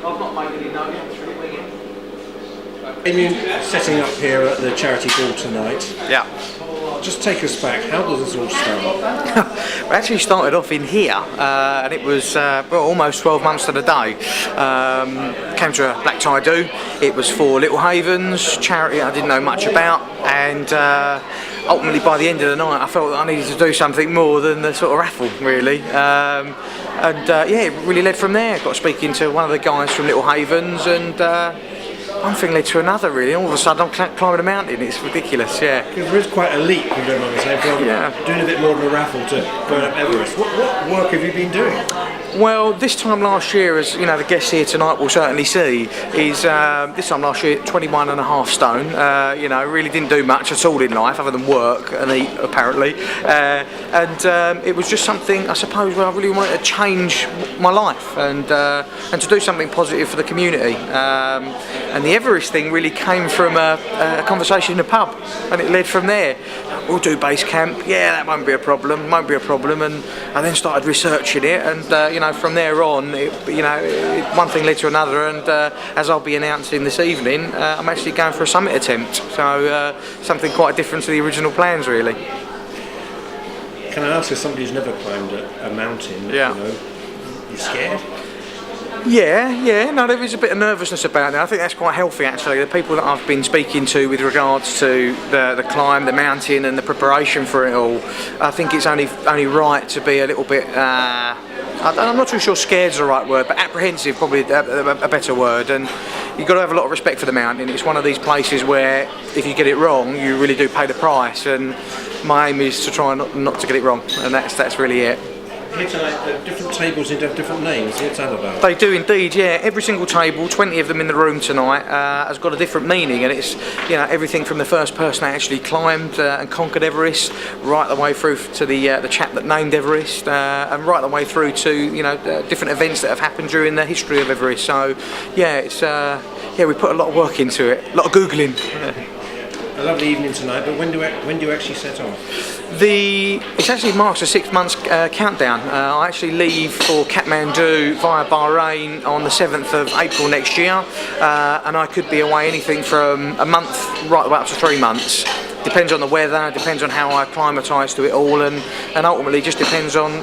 I've not made any notes. Damien, setting up here at the charity ball tonight. Yeah. Just take us back. How does this all start? We actually started off in here, and it was almost 12 months to the day. Came to a black tie do. It was for Little Havens, charity I didn't know much about, and ultimately by the end of the night I felt that I needed to do something more than the sort of raffle, really. Yeah, it really led from there. Got speaking to one of the guys from Little Havens, and one thing led to another, really. All of a sudden I'm climbing a mountain. It's ridiculous, yeah. Because there is quite a leap, if you don't mind me saying, from doing a bit more than a raffle to going up Everest. What work have you been doing? Well, this time last year, as you know, the guests here tonight will certainly see, is this time last year 21.5 stone. You know, really didn't do much at all in life other than work and eat, apparently. And it was just something, I suppose, where I really wanted to change my life and to do something positive for the community. And the Everest thing really came from a conversation in a pub, and it led from there. We'll do base camp. Yeah, that won't be a problem. Won't be a problem. And I then started researching it, and you know, from there on, one thing led to another. And as I'll be announcing this evening, I'm actually going for a summit attempt. So something quite different to the original plans, really. Can I ask, as somebody who's never climbed a mountain, yeah, you know, you scared? Yeah, no, there is a bit of nervousness about it. I think that's quite healthy, actually. The people that I've been speaking to with regards to the climb, the mountain, and the preparation for it all, I think it's only right to be a little bit. I'm not too sure scared's the right word, but apprehensive probably a better word. And you've got to have a lot of respect for the mountain. It's one of these places where if you get it wrong, you really do pay the price. And my aim is to try not to get it wrong, and that's really it. Here tonight, different tables seem to have different names. What's that about? They do indeed, yeah. Every single table, 20 of them in the room tonight, has got a different meaning, and it's, you know, everything from the first person that actually climbed and conquered Everest, right the way through to the chap that named Everest, and right the way through to, you know, different events that have happened during the history of Everest. So, yeah, it's we put a lot of work into it, a lot of googling. A lovely evening tonight, but when do you actually set off? It actually marks a 6 months countdown. I actually leave for Kathmandu via Bahrain on the 7th of April next year, and I could be away anything from a month right the way up to 3 months. Depends on the weather, depends on how I acclimatise to it all, and ultimately just depends on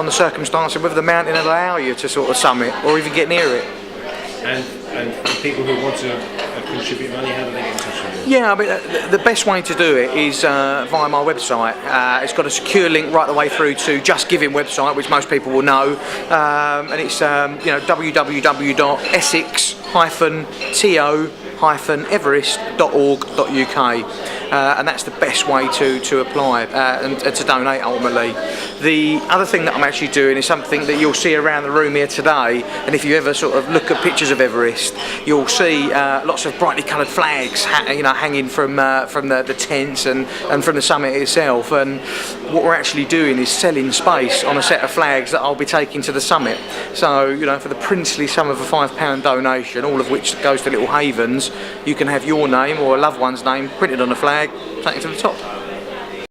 the circumstance of whether the mountain will allow you to sort of summit or even get near it. And for people who want to contribute money, how do they get in touch with you? Yeah, I mean, the best way to do it is via my website. It's got a secure link right the way through to Just Giving website, which most people will know, and it's www.essex2Everest.org.uk. And that's the best way to apply and to donate ultimately. The other thing that I'm actually doing is something that you'll see around the room here today, and if you ever sort of look at pictures of Everest, you'll see lots of brightly coloured flags hanging from the tents and from the summit itself. And what we're actually doing is selling space on a set of flags that I'll be taking to the summit. So, you know, for the princely sum of a £5 donation, all of which goes to Little Havens, you can have your name or a loved one's name printed on a flag, take it to the top.